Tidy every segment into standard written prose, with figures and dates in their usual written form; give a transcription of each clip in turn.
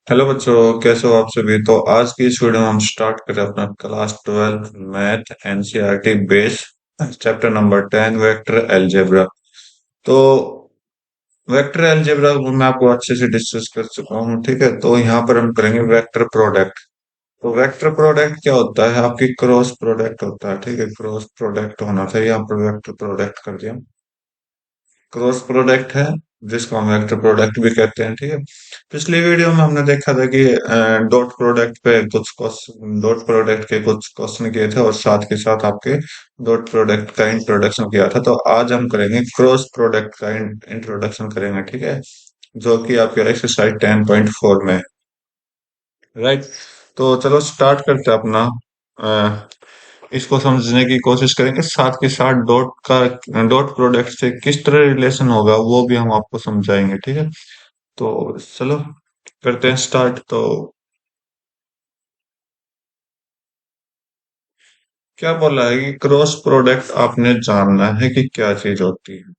Hello बच्चों, कैसे हो आप सभी। तो आज की इस वीडियो में हम स्टार्ट करें अपना class 12 math NCERT base chapter number 10 vector algebra. तो वेक्टर अलजेब्रा मैं आपको अच्छे से डिस्कस कर चुका हूँ, ठीक है। तो यहाँ पर हम करेंगे वेक्टर प्रोडक्ट। तो वेक्टर प्रोडक्ट क्या होता है, आपकी क्रॉस प्रोडक्ट होता है, ठीक है। क्रॉस प्रोडक्ट होना था, यहाँ पर वेक्टर प्रोडक्ट कर दिया। क्रॉस प्रोडक्ट है जिसको हम वेक्टर प्रोडक्ट भी कहते हैं, ठीक है। पिछली वीडियो में हमने देखा था कि डॉट प्रोडक्ट पे कुछ क्वेश्चन, डॉट प्रोडक्ट के कुछ क्वेश्चन किए थे और साथ के साथ आपके डॉट प्रोडक्ट का इंट्रोडक्शन किया था। तो आज हम करेंगे क्रॉस प्रोडक्ट का इंट्रोडक्शन करेंगे, ठीक है, जो कि आपके एक्सरसाइज 10.4 में, राइट। तो चलो स्टार्ट करते हैं अपना। इसको समझने की कोशिश करेंगे, साथ के साथ डॉट प्रोडक्ट से किस तरह रिलेशन होगा वो भी हम आपको समझाएंगे, ठीक है। तो चलो करते हैं स्टार्ट। तो क्या बोला है कि क्रॉस प्रोडक्ट आपने जानना है कि क्या चीज होती है।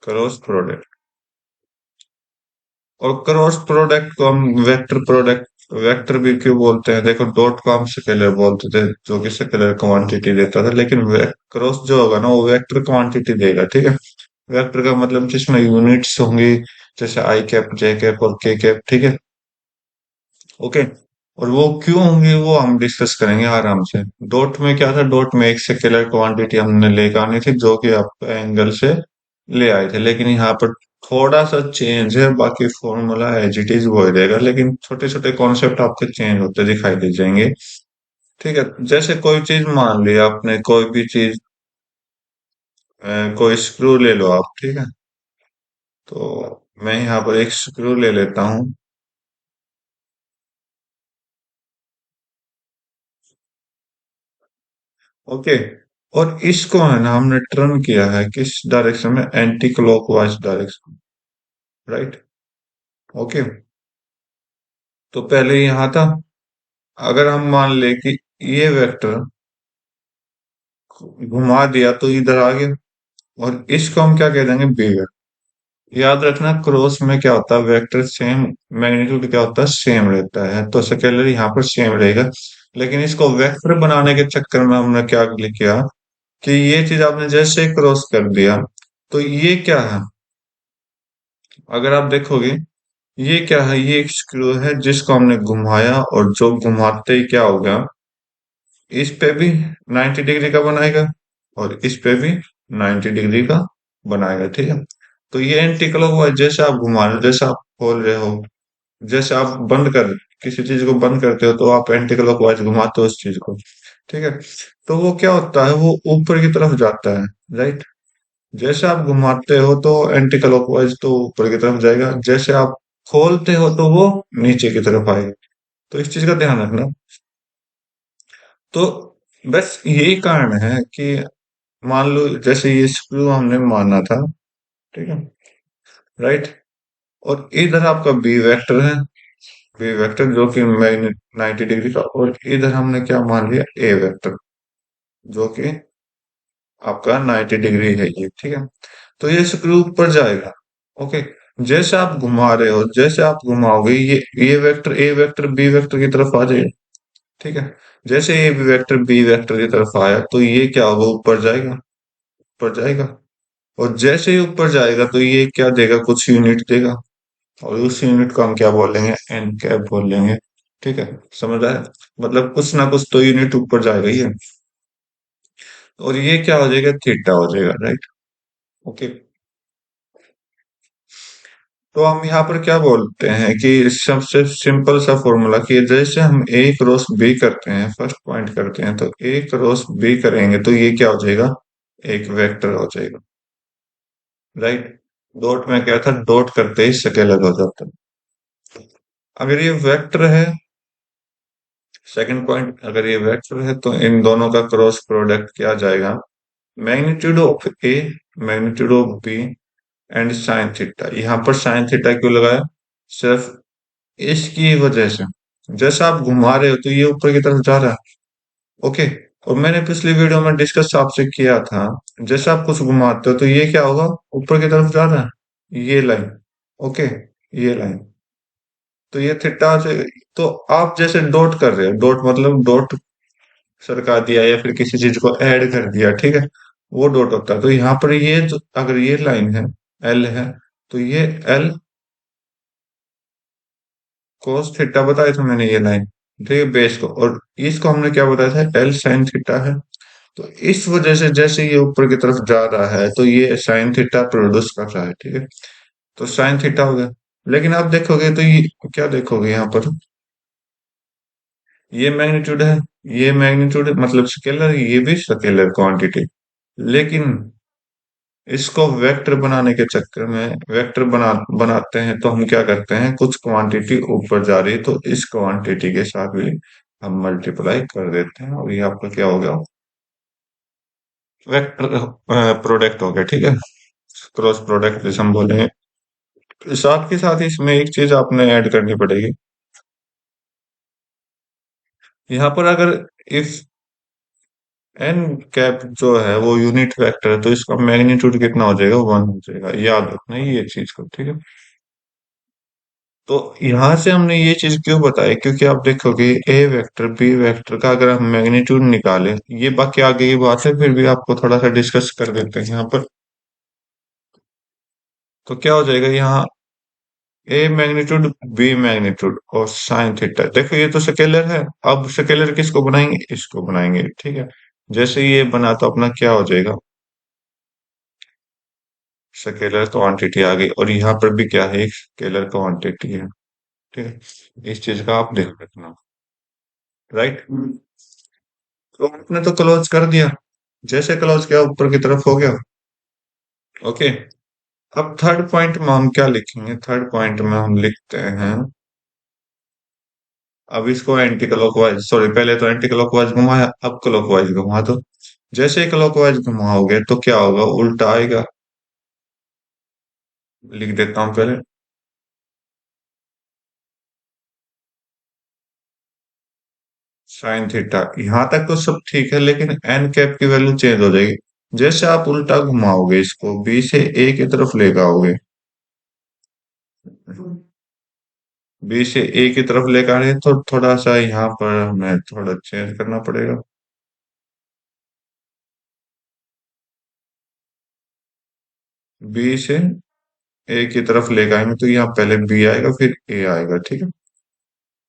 क्रॉस प्रोडक्ट, और क्रॉस प्रोडक्ट को हम वेक्टर प्रोडक्ट, वेक्टर भी क्यों बोलते हैं, देखो डॉट को हम स्केलर बोलते थे जो कि स्केलर क्वांटिटी देता था, लेकिन क्रॉस जो होगा ना वो वेक्टर क्वांटिटी देगा, ठीक है। वेक्टर का मतलब जिसमें यूनिट्स होंगी, जैसे आई कैप, जे कैप और के कैप, ठीक है। ओके। और वो क्यों होंगी वो हम डिस्कस करेंगे आराम से। डॉट में क्या था, डॉट में एक स्केलर क्वांटिटी हमने लेकर आनी थी जो कि आप एंगल से ले आए थे, लेकिन यहाँ पर थोड़ा सा चेंज है, बाकी फॉर्मूला एज इट इज वही रहेगा, लेकिन छोटे छोटे कॉन्सेप्ट आपके चेंज होते दिखाई दे जाएंगे, ठीक है। जैसे कोई चीज मान लिया आपने, कोई भी चीज, कोई स्क्रू ले लो आप, ठीक है। तो मैं यहाँ पर एक स्क्रू ले लेता हूँ। ओके। और इसको है ना हमने टर्न किया है किस डायरेक्शन में, anti clockwise direction, right. Okay. तो पहले यहाँ था, अगर हम मान ले कि ये वेक्टर घुमा दिया तो इधर आ गया, और इसको हम क्या कह देंगे, बी वेक्टर। याद रखना क्रॉस में क्या होता है, वेक्टर सेम, मैग्नीट्यूड क्या होता है, सेम रहता है, तो स्केलर यहाँ पर सेम रहेगा। लेकिन इसको वेक्टर बनाने के चक्कर में हमने क्या किया कि ये चीज आपने जैसे क्रॉस कर दिया, तो ये क्या है, अगर आप देखोगे, ये क्या है, ये एक स्क्रू है जिसको हमने घुमाया, और जो घुमाते ही क्या हो गया, इस पे भी 90 डिग्री का बनाएगा और इस पे भी 90 डिग्री का बनाएगा, ठीक है। तो ये एंटी क्लॉकवाइज, जैसे आप घुमा रहे हो, जैसे आप खोल रहे हो, जैसे आप बंद कर, किसी चीज को बंद करते हो तो आप एंटी क्लॉकवाइज घुमाते हो उस चीज को, ठीक है। तो वो क्या होता है, वो ऊपर की तरफ जाता है, राइट। जैसे आप घुमाते हो तो एंटी क्लॉकवाइज तो ऊपर की तरफ जाएगा, जैसे आप खोलते हो तो वो नीचे की तरफ आएगा। तो इस चीज का ध्यान रखना। तो बस यही कारण है कि मान लो जैसे ये स्क्रू हमने माना था, ठीक है, राइट। और इधर आपका बी वेक्टर है, बी वेक्टर जो कि मैग्नेट 90 डिग्री का, और इधर हमने क्या मान लिया, ए वेक्टर, जो कि आपका 90 डिग्री है ये, ठीक है। तो ये स्क्रू ऊपर जाएगा। ओके। जैसे आप घुमा रहे हो, जैसे आप घुमाओगे, ये वेक्टर, ए वेक्टर बी वेक्टर की तरफ आ जाएगा, ठीक है। जैसे ए वेक्टर बी वेक्टर की तरफ आया तो ये क्या होगा, ऊपर जाएगा, ऊपर जाएगा। और जैसे ही ऊपर जाएगा तो ये क्या देगा, कुछ यूनिट देगा, और उस यूनिट को हम क्या बोलेंगे, एन कैप बोल लेंगे, ठीक है। समझ आया, मतलब कुछ ना कुछ तो यूनिट ऊपर जाएगा ये, और ये क्या हो जाएगा, थीटा हो जाएगा, राइट। ओके। तो हम यहाँ पर क्या बोलते हैं कि सबसे सिंपल सा फॉर्मूला कि जैसे हम ए क्रॉस बी करते हैं, फर्स्ट पॉइंट करते हैं, तो ए क्रॉस बी करेंगे तो ये क्या हो जाएगा, एक वेक्टर हो जाएगा, राइट। डॉट में क्या था, डॉट करते ही स्केलर हो जाता है। अगर ये वेक्टर है, सेकंड पॉइंट, अगर ये वेक्टर है तो इन दोनों का क्रॉस प्रोडक्ट क्या आ जाएगा, magnitude of A, magnitude of B and sine theta. यहाँ पर साइन थीटा क्यों लगाया, सिर्फ इसकी वजह से, जैसा आप घुमा रहे हो तो ये ऊपर की तरफ जा रहा है, ओके। और मैंने पिछली वीडियो में डिस्कस आपसे किया था, जैसे आप कुछ घुमाते हो तो ये क्या होगा, ऊपर की तरफ जा रहा है, ये लाइन, ओके, ये लाइन। तो ये थीटा से, तो आप जैसे डॉट कर रहे हो, डॉट मतलब डॉट सरका दिया या फिर किसी चीज को ऐड कर दिया, ठीक है, वो डॉट होता है। तो यहाँ पर ये जो अगर ये लाइन है, एल है, तो ये एल कोस थीटा बताया था मैंने, ये लाइन, ठीक है, बेस को, और इसको हमने क्या बताया था, एल साइन थीटा है। तो इस वजह से जैसे ये ऊपर की तरफ जा रहा है तो ये साइन थीटा प्रोड्यूस कर रहा है, ठीक है, तो साइन थीटा हो गया। लेकिन आप देखोगे तो ये क्या देखोगे यहाँ पर, ये मैग्नीट्यूड है, ये मैग्नीट्यूड मतलब स्केलर, ये भी स्केलर क्वांटिटी। लेकिन इसको वेक्टर बनाने के चक्कर में, वेक्टर बनाते हैं तो हम क्या करते हैं, कुछ क्वांटिटी ऊपर जा रही है तो इस क्वांटिटी के साथ भी हम मल्टीप्लाई कर देते हैं, और ये आपका क्या हो गया, वेक्टर प्रोडक्ट हो गया, ठीक है, क्रॉस प्रोडक्ट जैसे हम बोलेंगे। साथ के साथ इसमें एक चीज आपने ऐड करनी पड़ेगी, यहाँ पर अगर इफ एन कैप जो है वो यूनिट वेक्टर है तो इसका मैग्नीट्यूड कितना हो जाएगा, 1 हो जाएगा, याद रखना ये चीज को, ठीक है। तो यहां से हमने ये चीज क्यों बताई, क्योंकि आप देखोगे ए वेक्टर बी वेक्टर का अगर हम मैग्नीट्यूड निकालें, ये बाकी आगे की बात है, फिर भी आपको थोड़ा सा डिस्कस कर देते हैं यहाँ पर। तो क्या हो जाएगा यहाँ, ए मैग्नीट्यूड बी मैग्नीट्यूड और साइन थीटा, देखो ये तो स्केलर है। अब स्केलर किसको बनाएंगे, इसको बनाएंगे, ठीक है। जैसे ये बना तो अपना क्या हो जाएगा, स्केलर क्वांटिटी आ गई, और यहाँ पर भी क्या है, एक स्केलर क्वांटिटी है, ठीक है, इस चीज का आप ध्यान रखना, राइट। तो आपने तो क्लोज कर दिया, जैसे क्लोज किया ऊपर की तरफ हो गया, ओके। अब थर्ड पॉइंट में हम क्या लिखेंगे, थर्ड पॉइंट में हम लिखते हैं, अब इसको एंटी क्लॉकवाइज, सॉरी पहले तो एंटी क्लॉकवाइज घुमाया, अब क्लॉकवाइज घुमा दो। जैसे ही क्लॉकवाइज घुमाओगे तो क्या होगा, उल्टा आएगा, लिख देता हूं पहले, साइन थीटा। यहां तक तो सब ठीक है, लेकिन एन कैप की वैल्यू चेंज हो जाएगी। जैसे आप उल्टा घुमाओगे, इसको बी से ए की तरफ ले आओगे, बी से ए की तरफ लेकर आ रहे हैं, तो थोड़ा सा यहाँ पर हमें थोड़ा चेंज करना पड़ेगा। बी से ए की तरफ लेकर आएंगे तो यहाँ पहले बी आएगा फिर ए आएगा, ठीक है।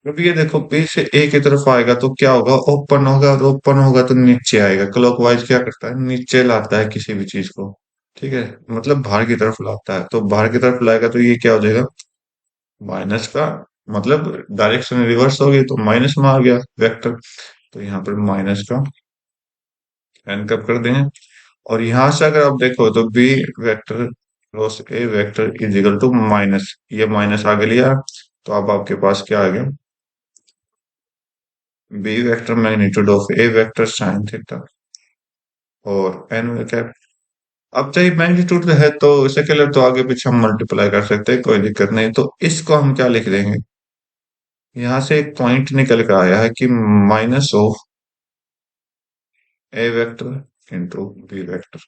अब ये देखो बी से ए की तरफ आएगा तो क्या होगा, ओपन होगा, और ओपन होगा तो नीचे आएगा। क्लॉकवाइज क्या करता है, नीचे लाता है किसी भी चीज को, ठीक है, मतलब बाहर की तरफ लाता है, तो बाहर की तरफ लाएगा तो ये क्या हो जाएगा, माइनस का, मतलब डायरेक्शन रिवर्स होगी तो माइनस में आ गया वेक्टर, तो यहाँ पर माइनस का एन कब कर देंगे। और यहां से अगर आप देखो तो B vector cross A vector is equal to minus, ये माइनस आगे लिया, तो अब आपके पास क्या आ गया, B vector magnitude of A vector sine theta, और एन कैप। अब चाहे मैग्नीट्यूड है तो स्केलर तो आगे पीछे हम मल्टीप्लाई कर सकते हैं, कोई दिक्कत नहीं। तो इसको हम क्या लिख देंगे, यहाँ से एक पॉइंट निकल कर आया है कि minus of A vector into B vector,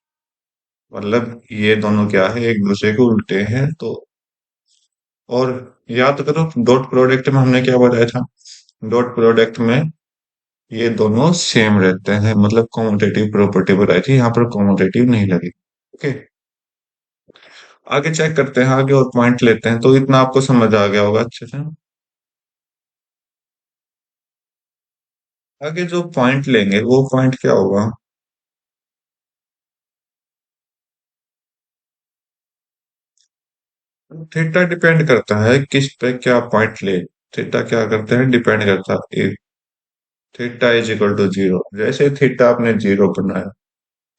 मतलब ये दोनों क्या है, एक दूसरे के उल्टे हैं। तो और याद करो डॉट प्रोडक्ट में हमने क्या बताया था, डॉट प्रोडक्ट में ये दोनों सेम रहते हैं, मतलब कॉम्यूटेटिव प्रॉपर्टी बताई थी, यहाँ पर कॉम्यूटेटिव नहीं लगी, ओके। आगे चेक करते हैं, आगे और पॉइंट लेते हैं, तो इतना आपको समझ आ गया होगा अच्छे से। आगे जो पॉइंट लेंगे वो पॉइंट क्या होगा, थीटा डिपेंड करता है किस पे क्या पॉइंट ले, थीटा क्या करते हैं, डिपेंड करता है, if theta is equal to zero, जैसे थीटा आपने जीरो बनाया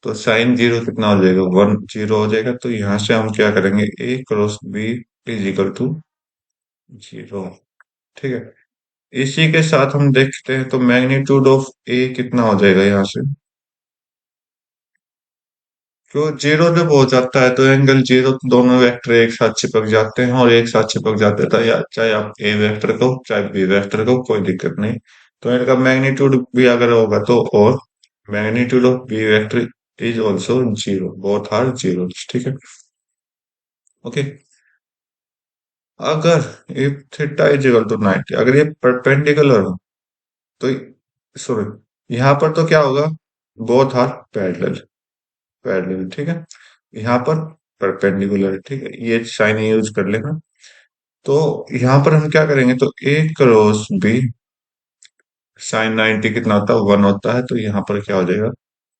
तो साइन जीरो कितना हो जाएगा, 1 0 हो जाएगा। तो यहाँ से हम क्या करेंगे, A cross B is equal to 0, ठीक है। इसी के साथ हम देखते हैं तो मैग्नीट्यूड ऑफ ए कितना हो जाएगा यहाँ से, तो जीरो जब हो जाता है तो एंगल जीरो, दोनों वेक्टर एक साथ चिपक जाते हैं, और एक साथ चिपक जाते हैं, या चाहे आप ए वेक्टर को चाहे बी वेक्टर को, कोई दिक्कत नहीं। तो इनका मैग्नीट्यूड भी अगर होगा तो, और magnitude of B vector is also zero, both are zero, ठीक है, ओके। अगर if theta is equal to 90, अगर ये परपेंडिकुलर हो तो सॉरी, यहाँ पर तो क्या होगा, बोथ आर पैरेलल, पैरेलल ठीक है। यहाँ पर परपेंडिकुलर, ठीक है, ये साइन यूज कर लेना। तो यहाँ पर हम क्या करेंगे, तो ए क्रॉस बी, साइन 90 कितना होता है, 1 होता है, तो यहाँ पर क्या हो जाएगा,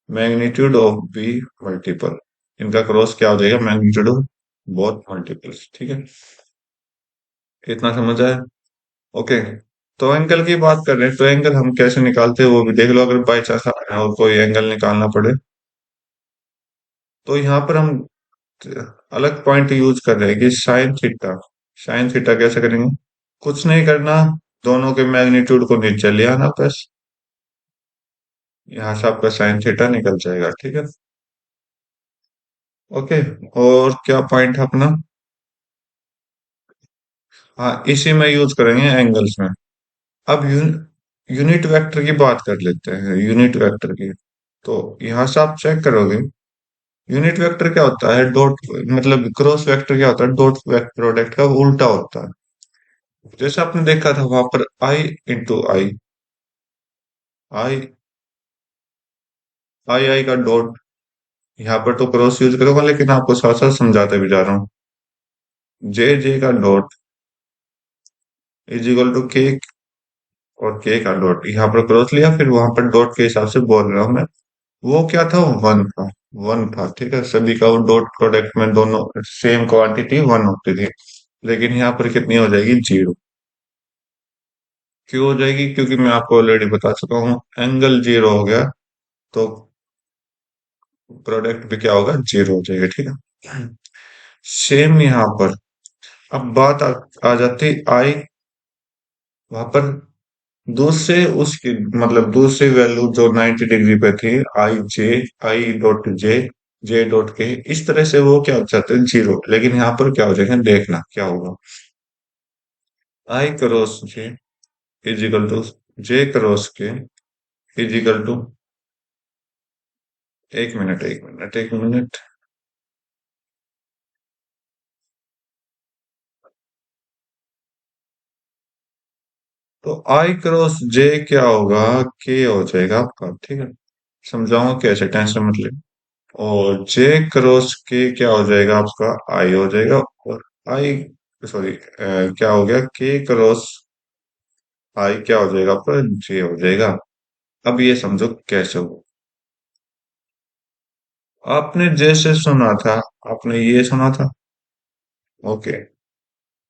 मैग्नीट्यूड ऑफ बी मल्टीपल, इनका क्रॉस क्या हो जाएगा, मैग्नीट्यूड ऑफ बोथ मल्टीपल्स, ठीक है। इतना समझ आया। ओके। तो एंगल की बात कर रहे हैं, तो एंगल हम कैसे निकालते हैं वो भी देख लो, अगर बाई चांस और कोई एंगल निकालना पड़े। तो यहाँ पर हम अलग पॉइंट यूज कर रहे हैं कि साइन थीटा, साइन थीटा कैसे करेंगे, कुछ नहीं करना, दोनों के मैग्नीट्यूड को नीचे ले आना बस, यहाँ से आपका साइन थीटा निकल जाएगा, ठीक है। ओके। और क्या पॉइंट है अपना, हाँ इसी में यूज करेंगे एंगल्स में। अब यूनिट वेक्टर की बात कर लेते हैं, यूनिट वेक्टर की। तो यहाँ से आप चेक करोगे, यूनिट वेक्टर क्या होता है, डॉट, मतलब क्रॉस वेक्टर क्या होता है, डॉट प्रोडक्ट का उल्टा होता है। जैसे आपने देखा था वहां पर आई इंटू आई, आई आई आई का डॉट, यहाँ पर तो क्रॉस यूज करूंगा लेकिन आपको साथ साथ समझाते भी जा रहा हूँ। जे जे का डॉट इज इक्वल टू के, और के का डॉट यहाँ पर क्रॉस लिया, फिर वहां पर डॉट के हिसाब से बोल रहा हूँ मैं, वो क्या था, वन था, वन था, ठीक है, सभी का वो डॉट प्रोडक्ट में दोनों सेम क्वांटिटी वन होती थी। लेकिन यहाँ पर कितनी हो जाएगी, जीरो। क्यों हो जाएगी, क्योंकि मैं आपको ऑलरेडी बता चुका हूँ, एंगल जीरो हो गया तो प्रोडक्ट भी क्या होगा, जीरो हो जाएगा, ठीक है। सेम यहाँ पर, अब बात आ जाती आई, वहां पर दूसरे उसकी, मतलब दूसरी वैल्यू जो 90 डिग्री पे थी, आई जे, I dot J, J dot के, इस तरह से वो क्या हो जाते हैं, जीरो। लेकिन यहाँ पर क्या हो जाएगा, देखना क्या होगा, I cross J is equal to J cross K is equal to, एक मिनट एक मिनट एक मिनट, तो आई क्रॉस जे क्या होगा, के हो जाएगा आपका, ठीक है, समझाऊंगा कैसे, टेंशन मत ले। और जे क्रॉस के क्या हो जाएगा आपका, आई हो जाएगा, और आई, सॉरी, क्या हो गया, के क्रॉस आई क्या हो जाएगा आपका, जे हो जाएगा। अब ये समझो कैसे हो, आपने जैसे सुना था, आपने ये सुना था, ओके,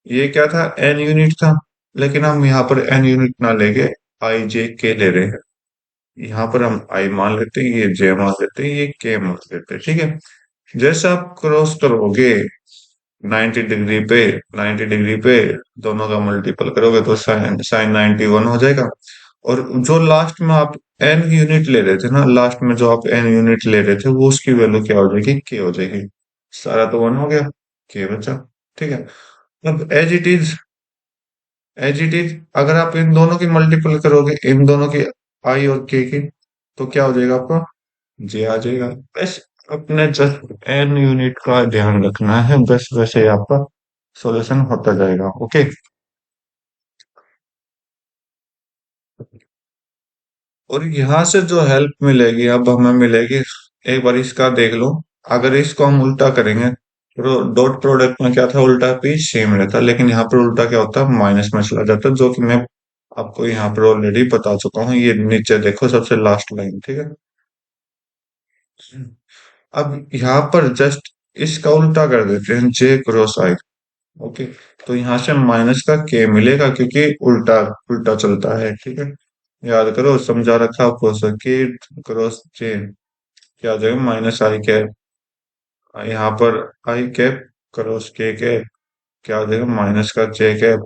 ये क्या था, एन यूनिट था, लेकिन हम यहाँ पर एन यूनिट ना लेके आई जे के ले रहे हैं। यहाँ पर हम आई मान लेते हैं, ये जे मान लेते हैं, ये के मान लेते हैं, ठीक है। जैसे आप क्रॉस करोगे 90 डिग्री पे, 90 डिग्री पे दोनों का मल्टीपल करोगे तो साइन साइन 91 हो जाएगा। और जो लास्ट में आप एन यूनिट ले रहे थे ना, लास्ट में जो आप एन यूनिट ले रहे थे वो उसकी वैल्यू क्या हो जाएगी, के हो जाएगी। सारा तो वन हो गया, के बचा, ठीक है। अब एज इट इज अगर आप इन दोनों की मल्टीपल करोगे, इन दोनों की, आई और के की, तो क्या हो जाएगा आपका, जे आ जाएगा। बस अपने जस्ट एन यूनिट का ध्यान रखना है, बस वैसे ही आपका सॉल्यूशन होता जाएगा, ओके। और यहाँ से जो हेल्प मिलेगी अब हमें मिलेगी, एक बार इसका देख लो, अगर इसको हम उल्टा करेंगे, डॉट प्रोडक्ट में क्या था, उल्टा भी सेम रहता, लेकिन यहाँ पर उल्टा क्या होता है, माइनस में चला जाता, जो कि मैं आपको यहाँ पर ऑलरेडी बता चुका हूँ, ये नीचे देखो सबसे लास्ट लाइन, ठीक है। अब यहाँ पर जस्ट इसका उल्टा कर देते हैं, जे क्रॉस आई, ओके। तो यहाँ से माइनस का के मिलेगा, क्योंकि उल्टा उल्टा चलता है, ठीक है। याद करो, समझा रखा आपको सर, के क्रॉस जे क्या हो जाएगा, माइनस आई कैप, यहाँ पर आई कैप क्रॉस के कैप क्या हो जाएगा, माइनस का जे कैप।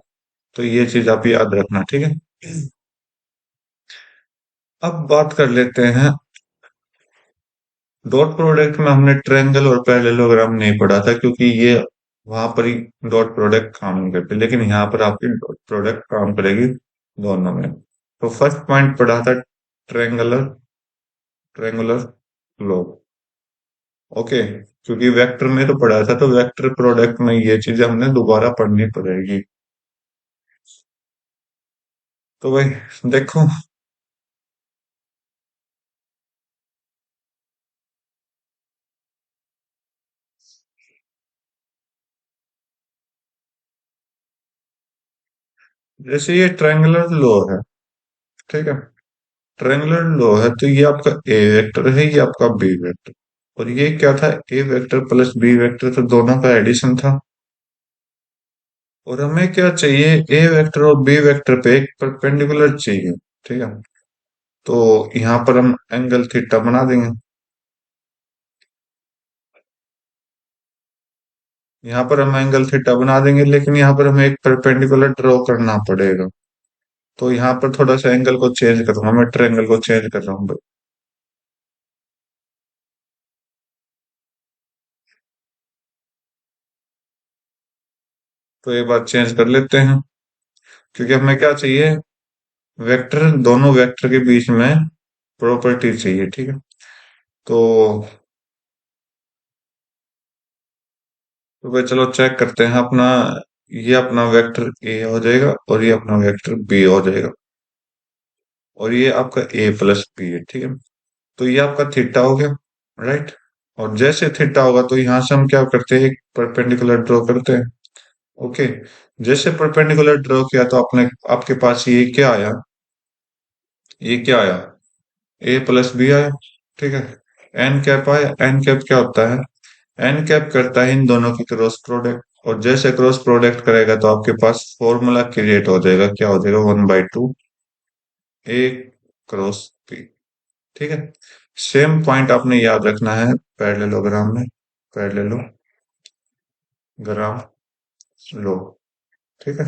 तो ये चीज आप याद रखना, ठीक है। अब बात कर लेते हैं, डॉट प्रोडक्ट में हमने ट्रायंगल और पैरेललोग्राम नहीं पढ़ा था, क्योंकि ये वहां पर ही डॉट प्रोडक्ट काम नहीं करते, लेकिन यहाँ पर आपकी डॉट प्रोडक्ट काम करेगी दोनों में। तो फर्स्ट पॉइंट पढ़ा था ट्रायंगुलर, ट्रायंगुलर लोग, ओके, क्योंकि वेक्टर में तो पढ़ा था, तो वेक्टर प्रोडक्ट में ये चीजें हमने दोबारा पढ़नी पड़ेगी। तो भाई देखो, जैसे ये ट्रायंगुलर लो है, ठीक है, ट्रायंगुलर लो है, तो ये आपका ए वेक्टर है, ये आपका बी वेक्टर, और ये क्या था, ए वेक्टर प्लस बी वेक्टर, तो दोनों का एडिशन था। और हमें क्या चाहिए, ए वेक्टर और बी वेक्टर पे एक परपेंडिकुलर चाहिए, ठीक है। तो यहाँ पर हम एंगल थीटा बना देंगे। यहाँ पर हम एंगल थीटा बना देंगे, लेकिन यहाँ पर हमें एक परपेंडिकुलर ड्रॉ करना पड़ेगा। तो यहाँ पर थोड़ा सा एंगल को चेंज करूंगा, मैं ट्रायंगल को चेंज कर रहा हूँ। तो ये बात चेंज कर लेते हैं, क्योंकि हमें क्या चाहिए, वेक्टर, दोनों वेक्टर के बीच में प्रॉपर्टी चाहिए, ठीक है। तो भाई चलो चेक करते हैं अपना, ये अपना वेक्टर ए हो जाएगा और ये अपना वेक्टर बी हो जाएगा, और ये आपका ए प्लस बी है, ठीक है। तो ये आपका थीटा हो गया, राइट। और जैसे थीटा होगा तो यहाँ से हम क्या करते हैं, एक परपेंडिकुलर ड्रॉ करते हैं। ओके, जैसे परपेंडिकुलर ड्रॉ किया तो आपने, आपके पास ये क्या आया, ये क्या आया, ए प्लस बी आया, ठीक है। एन कैप आया, एन कैप क्या होता है, एन कैप करता है इन दोनों की क्रॉस प्रोडक्ट, और जैसे क्रॉस प्रोडक्ट करेगा तो आपके पास फॉर्मूला क्रिएट हो जाएगा, क्या हो जाएगा, 1/2 ए क्रॉस बी, ठीक है। सेम पॉइंट आपने याद रखना है पैरेललोग्राम में, पैरेललोग्राम लो, ठीक है।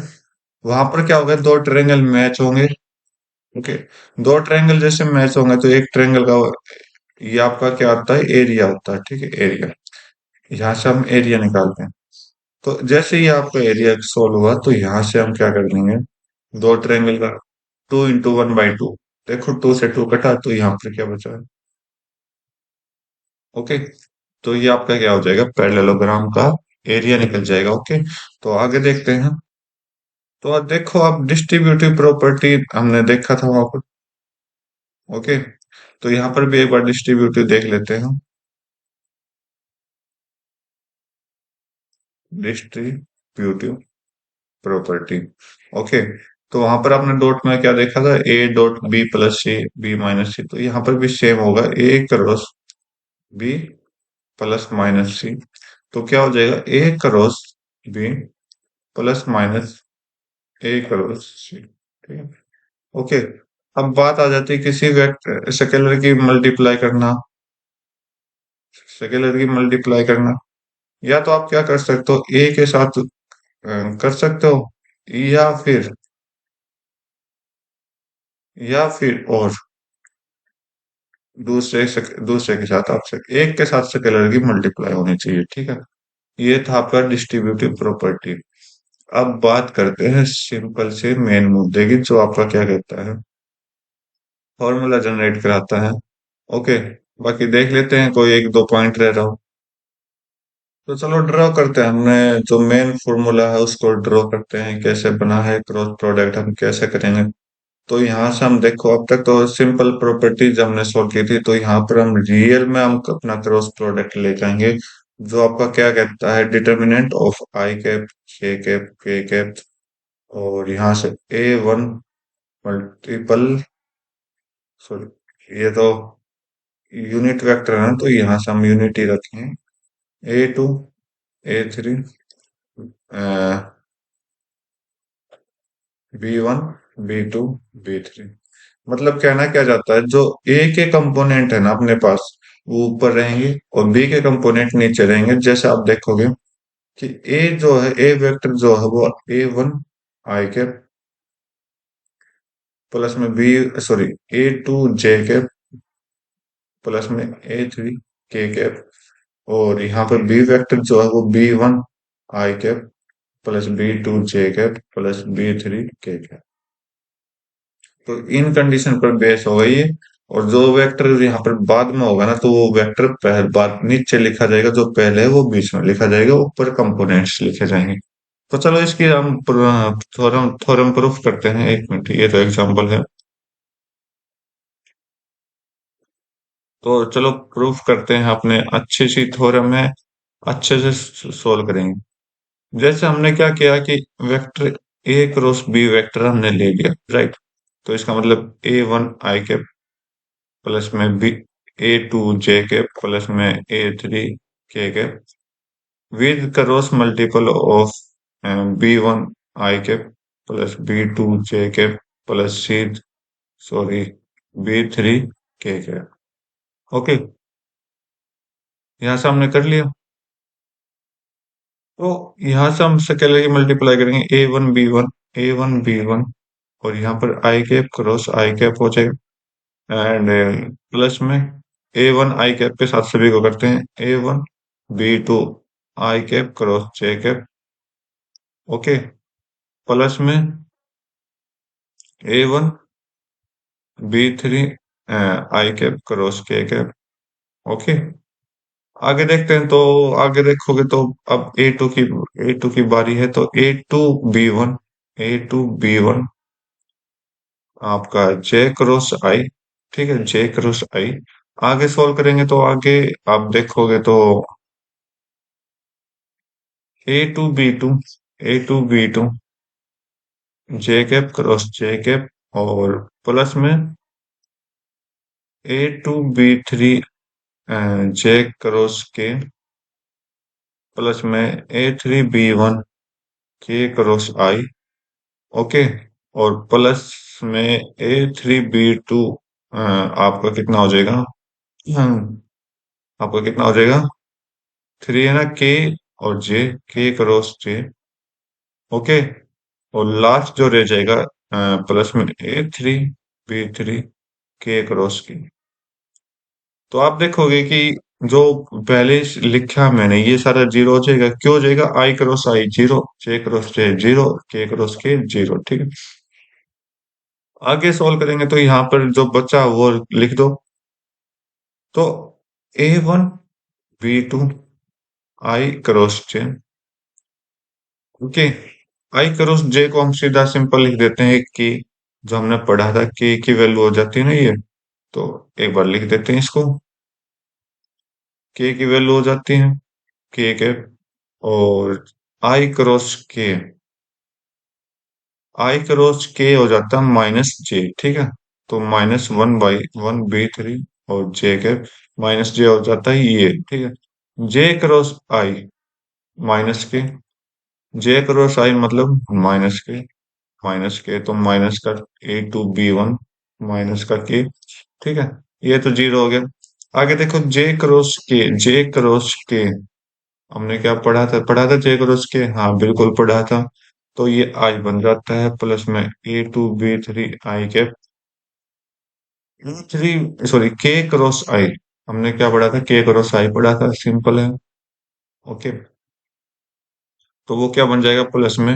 वहां पर क्या होगा, दो ट्रायंगल मैच होंगे। ओके, दो ट्रायंगल जैसे मैच होंगे तो एक ट्रायंगल का, ये आपका क्या होता है, एरिया होता है, ठीक है, एरिया। यहाँ से हम एरिया निकालते हैं। तो जैसे ही आपका एरिया सोल्व हुआ तो यहाँ से हम क्या कर देंगे, दो ट्रायंगल का 2 × 1/2, देखो 2 से 2 कटा तो यहाँ पर क्या बचा है। ओके, तो ये आपका क्या हो जाएगा, पैरेललोग्राम का एरिया निकल जाएगा। ओके, तो आगे देखते हैं। तो अब देखो, आप डिस्ट्रीब्यूटिव प्रॉपर्टी हमने देखा था वहां पर। ओके, तो यहाँ पर भी एक बार डिस्ट्रीब्यूटिव देख लेते हैं, डिस्ट्रीब्यूटिव प्रॉपर्टी। ओके, तो वहां पर आपने डॉट में क्या देखा था, A dot B plus C B minus C, तो यहाँ पर भी सेम होगा, A cross B plus minus C. तो क्या हो जाएगा, A cross B plus minus A cross C, ठीक है। ओके, अब बात आ जाती है किसी वेक्टर स्केलर की मल्टीप्लाई करना, स्केलर की मल्टीप्लाई करना, या तो आप क्या कर सकते हो, ए के साथ कर सकते हो, या फिर, या फिर और दूसरे के साथ, आपसे एक के साथ स्केलर की मल्टीप्लाई होनी चाहिए, ठीक है। ये था आपका डिस्ट्रीब्यूटिव प्रॉपर्टी। अब बात करते हैं सिंपल से मेन मुद्दे की, जो आपका क्या कहता है, फॉर्मूला जनरेट कराता है। ओके, बाकी देख लेते हैं, कोई एक दो पॉइंट रह रहा हो तो चलो ड्रॉ करते हैं, हमने जो मेन फॉर्मूला है उसको ड्रॉ करते हैं, कैसे बना है क्रॉस प्रोडक्ट हम कैसे करेंगे। तो यहाँ से हम देखो, अब तक तो सिंपल प्रॉपर्टीज हमने सॉल्व की थी, तो यहाँ पर हम रियल में हम अपना क्रॉस प्रोडक्ट ले जाएंगे, जो आपका क्या कहता है, determinant of I cap J cap के कैप, और यहाँ से A1 मल्टीपल, सॉरी, ये तो यूनिट वेक्टर है ना, तो यहाँ से हम यूनिटी रखें, A2 A3 B1 B2 B3। मतलब कहना क्या जाता है, जो ए के कंपोनेंट है ना अपने पास, वो ऊपर रहेंगे और बी के कंपोनेंट नीचे रहेंगे। जैसे आप देखोगे कि ए जो है, ए वेक्टर जो है वो A1 आई कैप प्लस में बी, सॉरी, A2 जे कैप प्लस में A3 के कैप, और यहाँ पर बी वेक्टर जो है वो B1 आई कैप प्लस B2 जे कैप प्लस B3 के कैप। तो इन कंडीशन पर बेस होगा ये, और जो वेक्टर यहाँ पर बाद में होगा ना, तो वो वेक्टर पहले बाद नीचे लिखा जाएगा, जो पहले है वो बीच में लिखा जाएगा, ऊपर कंपोनेंट्स लिखे जाएंगे। तो चलो इसकी हम थ्योरम थ्योरम प्रूफ करते हैं। एक मिनट, ये तो एग्जांपल है। तो चलो प्रूफ करते हैं, अपने अच्छी सी थ्योरम है, अच्छे से सोल्व करेंगे। जैसे हमने क्या किया कि vector A cross B vector हमने ले लिया, राइट। तो इसका मतलब A1 i कैप प्लस में B A2 j cap plus में A3 k cap with cross multiple of B1 i cap plus B2 j cap plus C, sorry, B3 k cap. Okay, यहाँ से हमने कर लिया। तो यहाँ से हम स्केलर की मल्टीप्लाई करेंगे, A1 B1 और यहाँ पर आई कैप क्रॉस आई कैप हो जाएगा, एंड प्लस में A1 i कैप के साथ सभी को करते हैं, A1 B2 i cap cross j cap. Okay, plus में A1 B3 i cap cross k cap. Okay, आगे देखते हैं। तो आगे देखोगे तो अब ए टू की बारी है, तो A2 B1 आपका जे क्रॉस आई, ठीक है, जे क्रॉस आई। आगे सॉल्व करेंगे तो आगे आप देखोगे तो A2 B2 A2 B2 जे कैप क्रॉस जे कैप, और प्लस में A2 B3 जे क्रॉस के, प्लस में A3 B1 के क्रॉस आई। ओके, और प्लस में A3 B2 आपका कितना हो जाएगा, आपका कितना हो जाएगा, 3 है ना, के और जे, के क्रॉस जे। ओके, और लास्ट जो रह जाएगा प्लस में A3 B3 के क्रॉस की। तो आप देखोगे कि जो पहले लिखा मैंने ये सारा जीरो हो जाएगा। क्यों हो जाएगा, आई क्रॉस आई जीरो, जे क्रॉस जे जीरो, के क्रॉस के जीरो, ठीक है। आगे सॉल्व करेंगे तो यहाँ पर जो बचा वो लिख दो। तो A1 B2 आई क्रॉस जे। ओके, आई क्रॉस जे को हम सीधा सिंपल लिख देते हैं कि जो हमने पढ़ा था के की वैल्यू हो जाती है ना ये। तो एक बार लिख देते हैं इसको, के की वैल्यू हो जाती है के कैप, और आई क्रॉस के, आई क्रॉस के हो जाता है -j, ठीक है। तो -1/1 B3 और जे कैप माइनस जे हो जाता है ये, ठीक है। जे क्रॉस आई माइनस के, जे क्रॉस आई मतलब माइनस के तो माइनस का A2 B1 माइनस का के, ठीक है। ये तो जीरो हो गया। आगे देखो जे क्रॉस के, जे क्रॉस के हमने क्या पढ़ा था जे क्रॉस के, हाँ बिल्कुल पढ़ा था। तो ये आई बन जाता है, प्लस में A2 B3 i cap, three, sorry, के क्रॉस आई। हमने क्या पढ़ा था, के क्रॉस आई पढ़ा था, सिंपल है। ओके, तो वो क्या बन जाएगा, प्लस में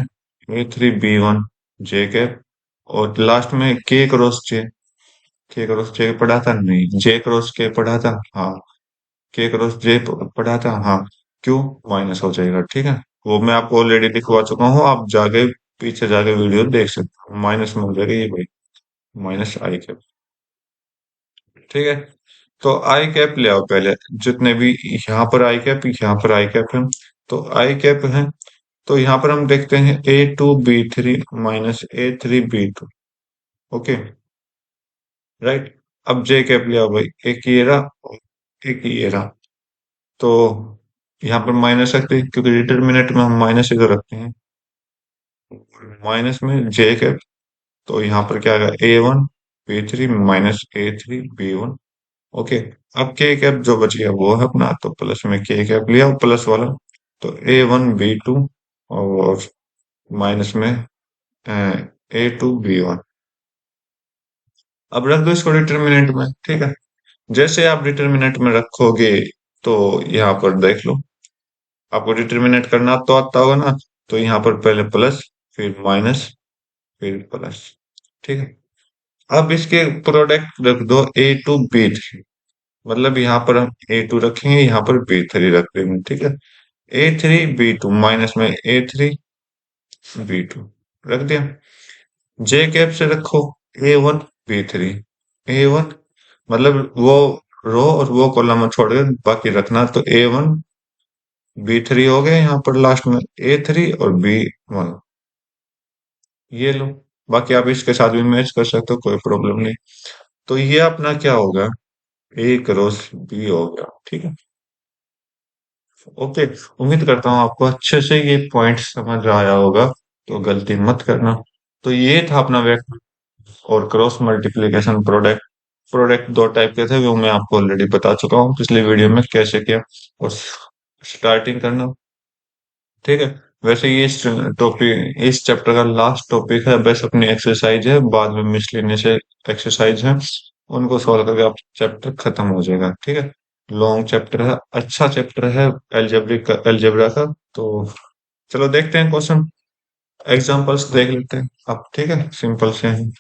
A3 B1 जे कैप, और लास्ट में के क्रॉस जे पढ़ा था, नहीं, जे क्रॉस के पढ़ा था, हाँ, के क्रॉस जे पढ़ा था, हाँ। क्यों, माइनस हो जाएगा, ठीक है। वो मैं आपको ऑलरेडी लिखवा चुका हूँ, आप जाके पीछे जाके वीडियो देख सकते हो, माइनस में हो जाएगा ये भाई, -i कैप, ठीक है। तो आई कैप ले आओ पहले, जितने भी यहाँ पर आई कैप, यहाँ पर आई कैप है, तो आई कैप है। तो यहाँ पर हम देखते हैं A2 B3 -A3 B2। Okay, right. अब जे कैप ले आओ भाई, एक ये रहा और एक ये रहा। तो यहाँ पर माइनस रखते हैं, क्योंकि डिटरमिनेंट में हम माइनस ही तो रखते हैं, माइनस में जे कैप। तो यहाँ पर क्या आएगा, A1 B3 -A3 B1। Okay, अब के कैप जो बच गया वो है अपना, तो प्लस में के कैप लिया प्लस वाला, तो A1 B2 और माइनस में A2 B1। अब रख दो इसको डिटरमिनेंट में, ठीक है। जैसे आप डिटरमिनेंट में रखोगे तो यहाँ पर देख लो, आपको डिटरमिनेंट करना तो आता होगा ना। तो यहाँ पर पहले प्लस, फिर माइनस, फिर प्लस, ठीक है। अब इसके प्रोडक्ट रख दो A2B3, मतलब यहाँ पर हम A2 रखेंगे, यहाँ पर B3 रख देंगे, ठीक है। A3B2 माइनस में A3B2 रख दिया। जे कैप से रखो A1B3, A1 मतलब वो रो और वो कॉलम छोड़ के बाकी रखना, तो A1B3 हो गया, यहाँ पर लास्ट में A3 और B1, ये लो। बाकी आप इसके साथ भी मैच कर सकते हो, कोई प्रॉब्लम नहीं। तो ये अपना क्या होगा, ए क्रॉस बी हो गया, ठीक है। ओके, उम्मीद करता हूँ आपको अच्छे से ये पॉइंट समझ आया होगा, तो गलती मत करना। तो ये था अपना वेक्टर और क्रॉस मल्टीप्लिकेशन प्रोडक्ट। प्रोडक्ट दो टाइप के थे, वो मैं आपको ऑलरेडी बता चुका हूँ पिछले वीडियो में कैसे किया और स्टार्टिंग करना, ठीक है। वैसे ये इस टॉपिक, इस चैप्टर का लास्ट टॉपिक है, बस अपनी एक्सरसाइज है, बाद में मिसलेनियस एक्सरसाइज है, उनको सॉल्व करके आप चैप्टर खत्म हो जाएगा, ठीक है। लॉन्ग चैप्टर है, अच्छा चैप्टर है एल्जेब्रा का। तो चलो देखते हैं क्वेश्चन, एग्जांपल्स देख लेते हैं अब, ठीक है, सिंपल से हैं।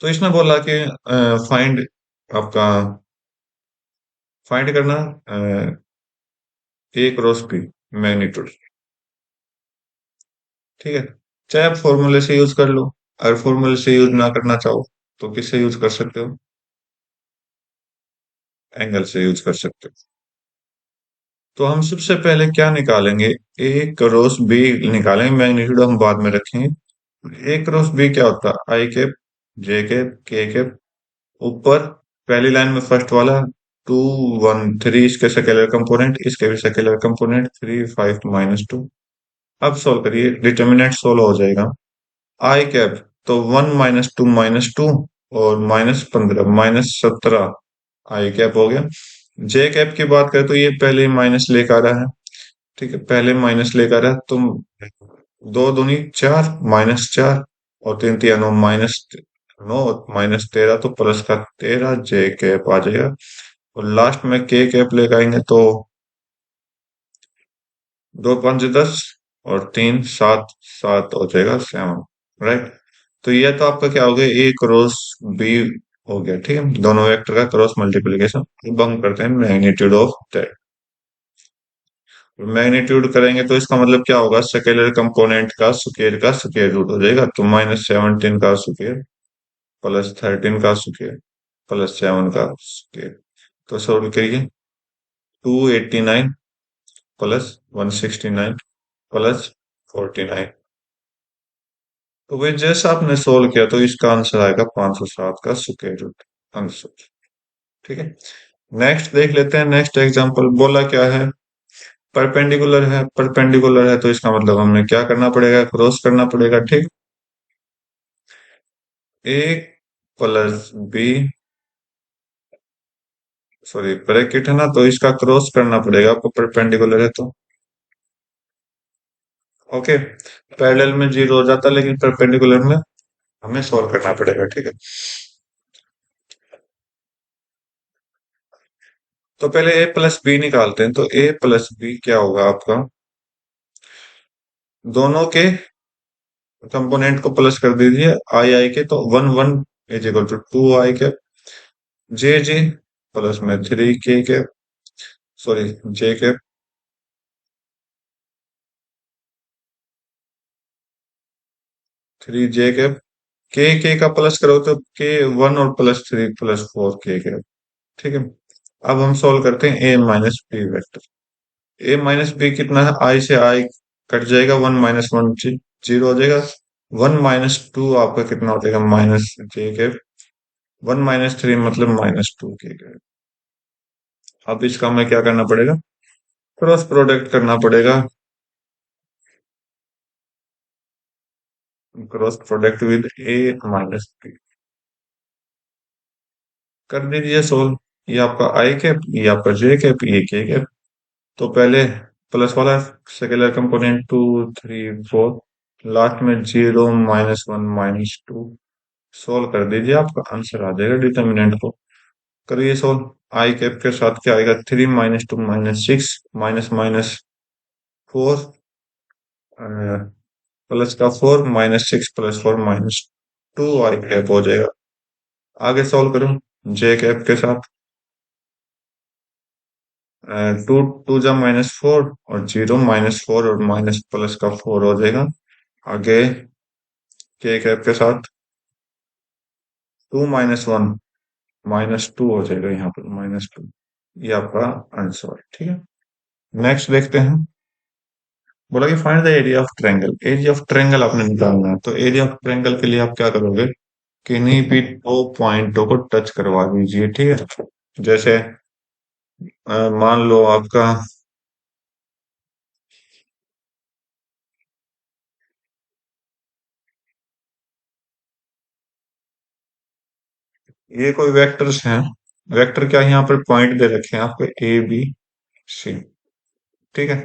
तो इसने बोला कि फाइंड आपका फाइंड करना ए क्रॉस बी मैग्नीट्यूड, ठीक है। चाहे आप फॉर्मूले से यूज कर लो, अगर फॉर्मूले से यूज ना करना चाहो तो किससे यूज कर सकते हो, एंगल से यूज कर सकते हो। तो हम सबसे पहले क्या निकालेंगे, ए क्रॉस बी निकालेंगे, मैग्नीट्यूड हम बाद में रखेंगे। ए क्रॉस बी क्या होता है, आई कैप, जे कैप, के कैप। ऊपर पहली लाइन में फर्स्ट वाला 2 1 3 इसके सेकेलर कंपोनेंट, इसके भी सेकेलर कंपोनेंट 3 5 - 2। अब सोल्व करिए, डिटर्मिनेंट सोल्व हो जाएगा। आई कैप तो 1 - 2 - 2 और -15 -17 आई कैप हो गया। जे कैप की बात करें तो ये पहले माइनस लेकर आ रहा है, ठीक है, पहले माइनस लेकर आ रहा है, तो 2 दूनी 4 -4 और 3 3 9 -9 -13, तो प्लस का 13 जे कैप आ जाएगा। और लास्ट में के कैप लेकर आएंगे तो 2 5 10 और 3 7, 7 हो जाएगा 7, राइट। तो ये तो आपका क्या हो गया, ए क्रॉस बी हो गया, ठीक है, दोनों वेक्टर का क्रॉस मल्टीप्लिकेशन। अब हम करते हैं मैग्नीट्यूड ऑफ दैट। मैग्नीट्यूड करेंगे तो इसका मतलब क्या होगा, स्केलर कंपोनेंट का स्क्वायर रूट हो जाएगा, तो -17 का स्क्वायर +13 का स्क्वायर +7 का स्क्वायर। तो सॉल्व करिए, 289 +169 +49। तो भाई जैसा आपने सोल्व किया तो इसका आंसर आएगा 507 का स्क्वायर रूट आंसर, ठीक है। नेक्स्ट देख लेते हैं, नेक्स्ट एग्जांपल बोला क्या है, परपेंडिकुलर है। परपेंडिकुलर है तो इसका मतलब हमें क्या करना पड़ेगा, क्रॉस करना पड़ेगा, ठीक। ए प्लस बी, सॉरी ब्रैकेट है ना, तो इसका क्रॉस करना पड़ेगा आपको, परपेंडिकुलर है तो। ओके, पैरेलल में 0 हो जाता, लेकिन परपेंडिकुलर में हमें सॉल्व करना पड़ेगा, ठीक है। तो पहले ए प्लस बी निकालते हैं, तो ए प्लस बी क्या होगा आपका, दोनों के कंपोनेंट को प्लस कर दीजिए, आई आई के, तो 1 1 = 2 आई के, जे जे प्लस में 3 के, सॉरी जे के, 3 जे के का प्लस करो तो के 1 और +3 +4 के, ठीक है। अब हम सॉल्व करते हैं ए माइनस बी वेक्टर। ए माइनस बी कितना है, आई से आई कट जाएगा, 1 - 1 0 हो जाएगा। 1 - 2 आपका कितना हो जाएगा, -j के। 1 - 3 मतलब -2 के। अब इसका हमें क्या करना पड़ेगा, क्रॉस प्रोडक्ट करना पड़ेगा, cross product with A minus B. कर दीजिए सोल्व, ये आपका आई कैप, ये आपका जे कैप, ये के कैप। तो पहले प्लस वाला सेकेंडर कंपोनेंट 2 3 4, लास्ट में 0 -1 - 2, सोल्व कर दीजिए, आपका आंसर आ जाएगा डिटर्मिनेंट को। करिए सोल्व, आई कैप के साथ क्या आएगा, 3 - 2 - 6 माइनस माइनस 4, प्लस का 4 -6 + 4 -2 आई कैप हो जाएगा। आगे सॉल्व करूं जे कैप के साथ। 2 2 जा -4 और 0 -4 और माइनस प्लस का 4 हो जाएगा। आगे के कैप के साथ 2 -1 -2 हो जाएगा, यहाँ पर -2। ये आपका आंसर है, ठीक है। नेक्स्ट देखते हैं। बोला कि find the area of triangle. Area of triangle आपने निकालना है, तो एरिया ऑफ ट्रायंगल के लिए आप क्या करोगे, किन्हीं भी दो पॉइंटों को टच करवा दीजिए, ठीक है। जैसे मान लो आपका ये कोई वेक्टर्स हैं। वेक्टर क्या है, यहाँ पर पॉइंट दे रखे हैं आपको ए बी सी, ठीक है।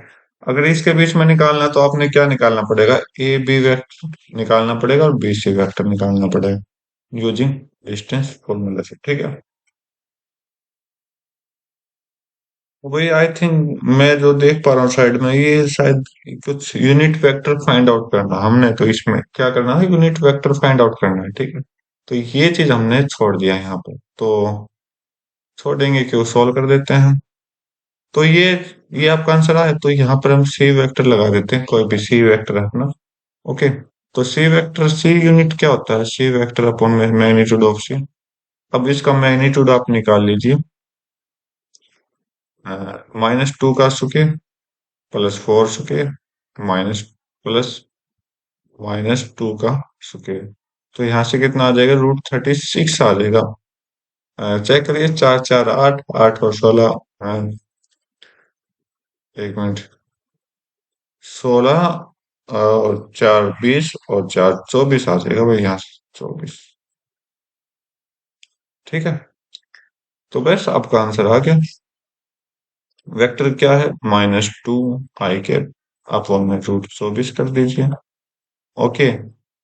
अगर इसके बीच में निकालना है तो आपने क्या निकालना पड़ेगा, ए बी वेक्टर निकालना पड़ेगा और बी सी वेक्टर निकालना पड़ेगा यूजिंग डिस्टेंस फॉर्मूला से, ठीक है। वही आई थिंक मैं जो देख पा रहा हूँ साइड में, ये शायद कुछ यूनिट वेक्टर फाइंड आउट करना हमने, तो इसमें क्या करना है, यूनिट वेक्टर फाइंड आउट करना है, ठीक है। तो ये चीज हमने छोड़ दिया है यहाँ पर, तो छोड़ेंगे क्यों, सॉल्व कर देते हैं। तो ये आपका आंसर आया, तो यहाँ पर हम सी वेक्टर लगा देते हैं, कोई भी सी वेक्टर है अपना। ओके, तो सी वेक्टर, सी यूनिट क्या होता है, C vector upon magnitude of सी। अब इसका मैग्नीट्यूड आप निकाल लीजिए, -2 का स्क्वायर +4 स्क्वायर माइनस प्लस -2 का स्क्वायर। तो यहाँ से कितना आ जाएगा, √36 आ जाएगा। चेक करिए, 4 4 8, 8 और 16, एक मिनट, 16 और 4 20 और 4 24 आ जाएगा भाई, यहाँ से 24, ठीक है। तो बस आपका आंसर आ गया। वेक्टर क्या है, -2 आई कैप अपॉन में √24 कर दीजिए, ओके।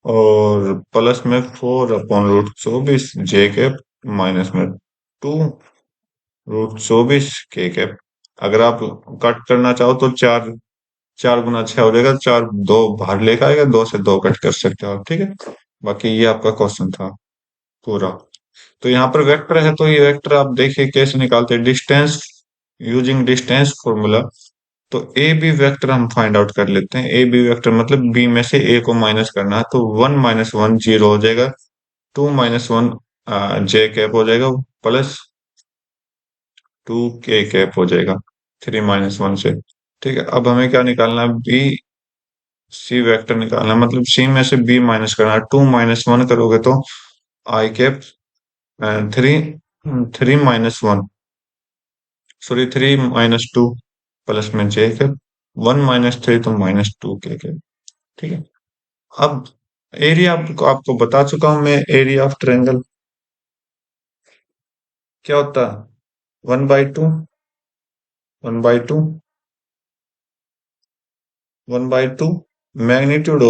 और प्लस में 4 अपॉन √24 जे कैप, माइनस में 2 √24 के कैप। अगर आप कट करना चाहो तो 4 4 गुना 6 हो जाएगा, 4 2 बाहर लेकर आएगा, 2 से 2 कट कर सकते हो आप, ठीक है। बाकी ये आपका क्वेश्चन था पूरा। तो यहाँ पर वेक्टर है, तो ये वेक्टर आप देखिए कैसे निकालते हैं, डिस्टेंस यूजिंग डिस्टेंस फॉर्मूला। तो ए बी वेक्टर हम फाइंड आउट कर लेते हैं। ए बी वेक्टर मतलब बी में से ए को माइनस करना है, तो 1 -1 0 हो जाएगा, 2 -1 जे कैप हो जाएगा, +2 के कैप हो जाएगा 3 -1 से, ठीक है। अब हमें क्या निकालना है, बी सी वेक्टर निकालना है, मतलब सी में से बी माइनस करना है। 2 -1 करोगे तो आई कैप 3 3 -1, सॉरी 3 -2 प्लस में जे कैप 1 -3 तो -2 के कैप, ठीक है। अब एरिया आपको बता चुका हूं मैं, एरिया ऑफ ट्रायंगल क्या होता है, 1/2, 1/2, 1/2 magnitude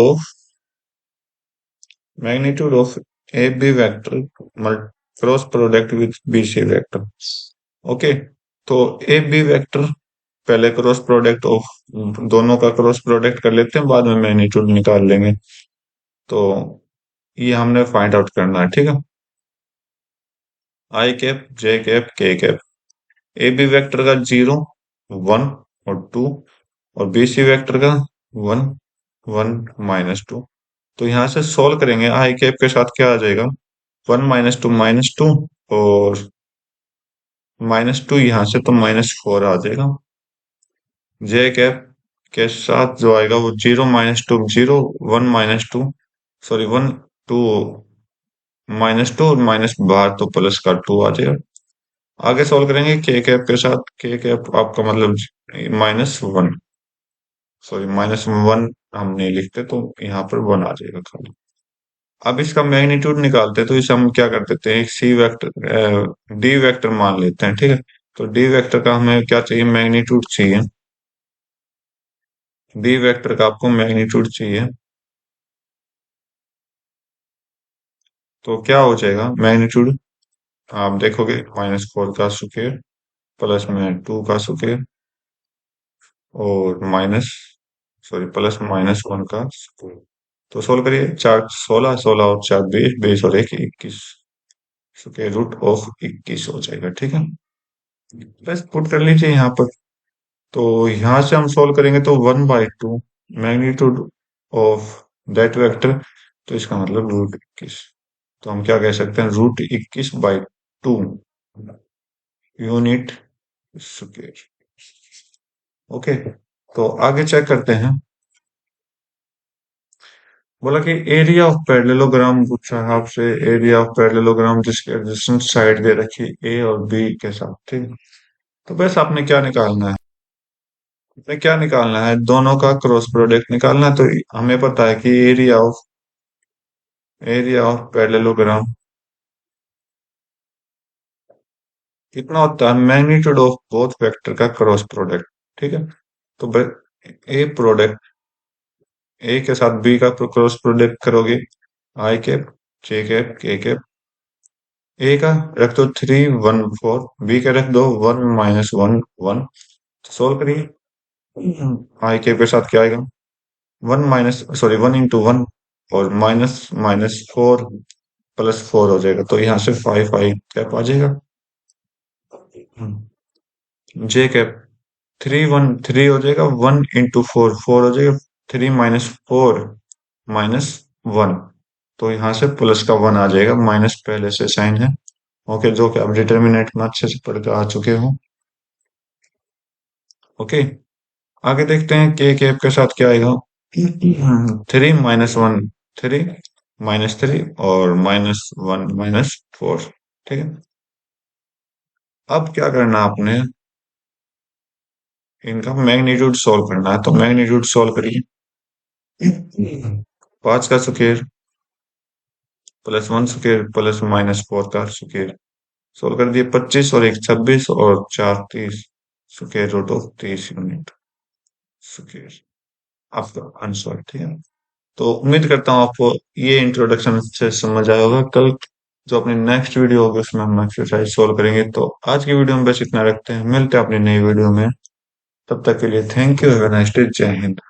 of A B vector cross product with B C vector, okay. तो ए बी वेक्टर पहले क्रॉस प्रोडक्ट ऑफ दोनों का क्रॉस प्रोडक्ट कर लेते हैं, बाद में मैग्नीट्यूड निकाल लेंगे। तो ये हमने फाइंड आउट करना है, ठीक है। आई कैप जे कैप के कैप, ए बी वेक्टर का 0 1 और 2, और बी सी वेक्टर का 1 1 -2। तो यहाँ से सॉल्व करेंगे, आई कैप के साथ क्या आ जाएगा, 1 -2 -2, और -2 यहाँ से तो -4 आ जाएगा। जे कैप के साथ जो आएगा वो 0 -2 0, 1 -2, सॉरी 1 2 -2 और माइनस बाहर तो प्लस का 2 आ जाएगा। आगे सॉल्व करेंगे के कैप के साथ, के कैप आपका मतलब -1, सॉरी -1 हम नहीं लिखते, तो यहाँ पर 1 आ जाएगा खाली। अब इसका मैग्नीट्यूड निकालते हैं, तो इसे हम क्या कर देते हैं, एक सी वेक्टर डी वेक्टर मान लेते हैं, ठीक है। तो डी वेक्टर का हमें क्या चाहिए, मैग्नीट्यूड चाहिए। डी वेक्टर का आपको मैग्नीट्यूड चाहिए, तो क्या हो जाएगा मैग्नीट्यूड, आप देखोगे -4 का स्क्वायर प्लस में 2 का स्क्वायर और माइनस, सॉरी प्लस -1 का स्क्वायर, तो सोल्व करिए। चार 16, 16 और 4 20, 20 और 1 21। स्क्वायर रूट ऑफ 21 हो जाएगा। ठीक है, बस पुट कर लीजिए यहाँ पर। तो यहाँ से हम सोल्व करेंगे तो 1/2 मैग्नीट्यूड ऑफ दैट वेक्टर। तो इसका मतलब √21। तो हम क्या कह सकते हैं, √21/2 यूनिट स्क्वायर। ओके, तो आगे चेक करते हैं। बोला कि एरिया ऑफ पैरेललोग्राम पूछा है आपसे। एरिया ऑफ पैरेललोग्राम जिसकी एडजेसेंट साइड दे रखी ए और बी के साथ। ठीक है, तो बस आपने क्या निकालना है, आपने क्या निकालना है, दोनों का क्रॉस प्रोडक्ट निकालना है। तो हमें पता है कि एरिया ऑफ पैरेललोग्राम कितना होता है, मैग्नीट्यूड ऑफ बोथ वेक्टर का क्रॉस प्रोडक्ट। ठीक है, तो ए प्रोडक्ट, ए के साथ बी का क्रॉस प्रोडक्ट करोगे, आई कैप जे कैप के कैप। ए का रख दो 3 1 4, बी का रख दो 1 -1 1। सोल्व करिए। आई कैप के साथ क्या आएगा, 1 और माइनस माइनस 4 +4 हो जाएगा। तो यहाँ से 5 आई कैप आ जाएगा। जे कैप 3 हो जाएगा, 1 × 4 4 हो जाएगा, 3 - 4 -1। तो यहाँ से प्लस का 1 आ जाएगा, माइनस पहले से साइन है। ओके, जो कि आप डिटर्मिनेंट में अच्छे से पढ़ के आ चुके हो। ओके, आगे देखते हैं के कैप के साथ क्या आएगा। 3 - 1 3 -3 और -1 -4। ठीक है, अब क्या करना आपने, इनका मैग्नीट्यूड सॉल्व करना है। तो मैग्नीट्यूड सॉल्व करिए। 5 का स्क्वायर +1 स्क्वायर +-4 का स्क्वायर। सोल्व कर दिए। 25 और 1 26 और 4 30, square root of 30 unit square आपका आंसर। ठीक है, तो उम्मीद करता हूँ आपको ये इंट्रोडक्शन से समझ आया होगा। कल जो अपनी नेक्स्ट वीडियो होगी उसमें हम एक्सरसाइज सोल्व करेंगे। तो आज की वीडियो में बस इतना रखते हैं, मिलते हैं अपनी नई वीडियो में। तब तक के लिए thank you, have a nice day, जय हिंद।